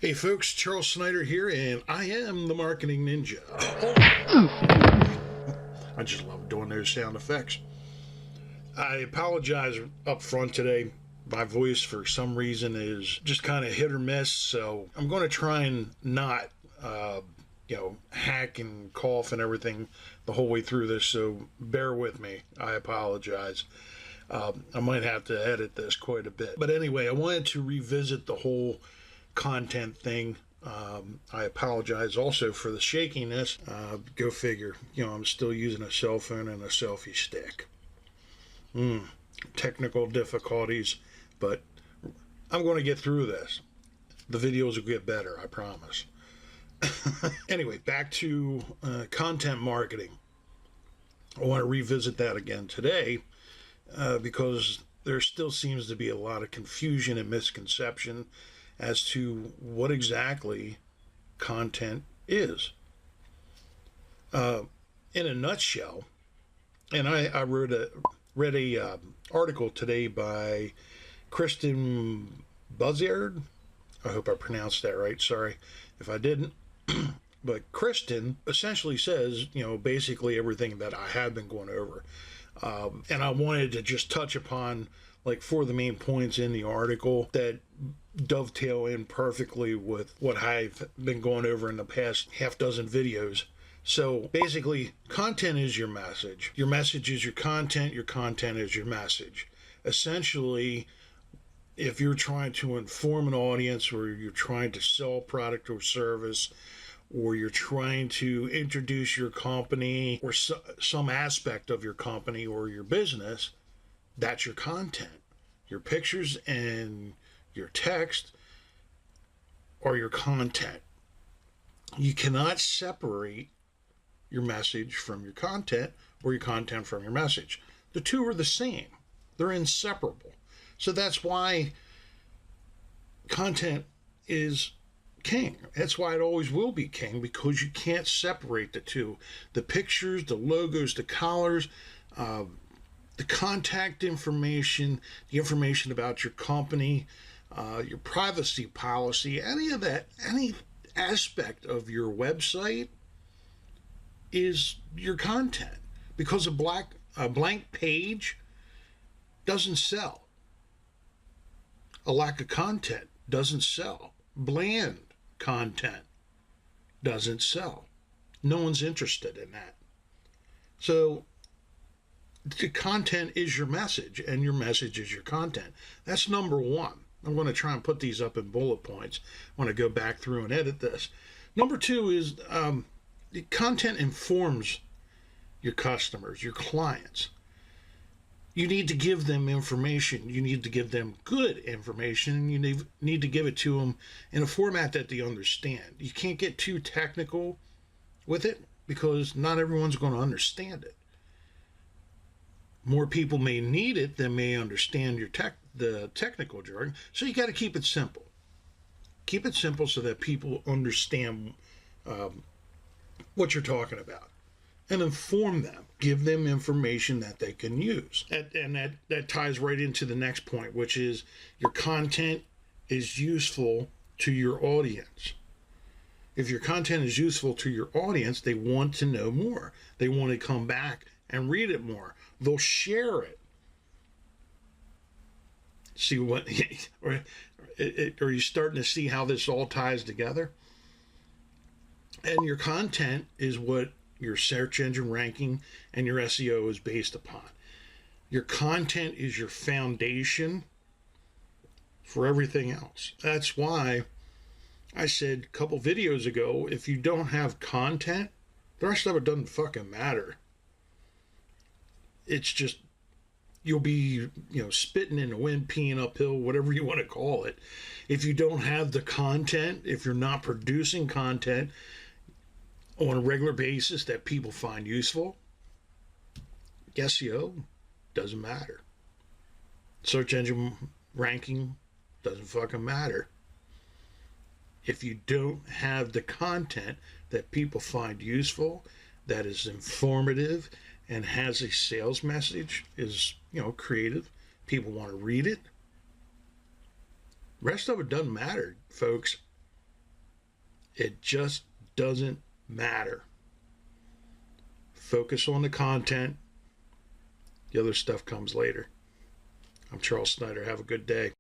Hey folks, Charles Snyder here, and I am the Marketing Ninja. I just love doing those sound effects. I apologize up front today. My voice, for some reason, is just kind of hit or miss, so I'm going to try and not, hack and cough and everything the whole way through this, so bear with me. I apologize. I might have to edit this quite a bit. But anyway, I wanted to revisit the whole content thing. I apologize also for the shakiness. Go figure. I'm still using a cell phone and a selfie stick. Technical difficulties, but I'm going to get through this. The videos will get better, I promise. Anyway, back to content marketing. I want to revisit that again today because there still seems to be a lot of confusion and misconception as to what exactly content is. In a nutshell, and I read a article today by Kristen Buzzard. I hope I pronounced that right. Sorry if I didn't. But Kristen essentially says, basically everything that I have been going over. And I wanted to just touch upon like 4 of the main points in the article that dovetail in perfectly with what I've been going over in the past half dozen videos. So basically, content is your message. Your message is your content is your message. Essentially, if you're trying to inform an audience, or you're trying to sell a product or service, or you're trying to introduce your company or some aspect of your company or your business, that's your content. Your pictures and your text are your content. You cannot separate your message from your content or your content from your message. The two are the same. They're inseparable. So that's why content is king. That's why it always will be king, because you can't separate the two. The pictures, the logos, the colors, the contact information, the information about your company, your privacy policy, any of that, any aspect of your website is your content, because a blank page doesn't sell. A lack of content doesn't sell. Bland content doesn't sell. No one's interested in that. So the content is your message, and your message is your content. That's number one. I'm going to try and put these up in bullet points. I want to go back through and edit this. Number 2 is the content informs your customers, your clients. You need to give them information. You need to give them good information, and you need to give it to them in a format that they understand. You can't get too technical with it, because not everyone's going to understand it. More people may need it than may understand the technical jargon, so you got to keep it simple. Keep it simple so that people understand what you're talking about, and inform them. Give them information that they can use. And that ties right into the next point, which is your content is useful to your audience. If your content is useful to your audience, they want to know more. They want to come back and read it more. They'll share it. See what, are you starting to see how this all ties together? And your content is what your search engine ranking and your SEO is based upon. Your content is your foundation for everything else. That's why I said a couple videos ago, if you don't have content, the rest of it doesn't fucking matter. It's just, you'll be, spitting in the wind, peeing uphill, whatever you want to call it. If you don't have the content, if you're not producing content on a regular basis that people find useful, SEO doesn't matter. Search engine ranking doesn't fucking matter. If you don't have the content that people find useful, that is informative, and has a sales message, is, creative, people want to read it, rest of it doesn't matter, folks. It just doesn't matter. Focus on the content. The other stuff comes later. I'm Charles Snyder. Have a good day.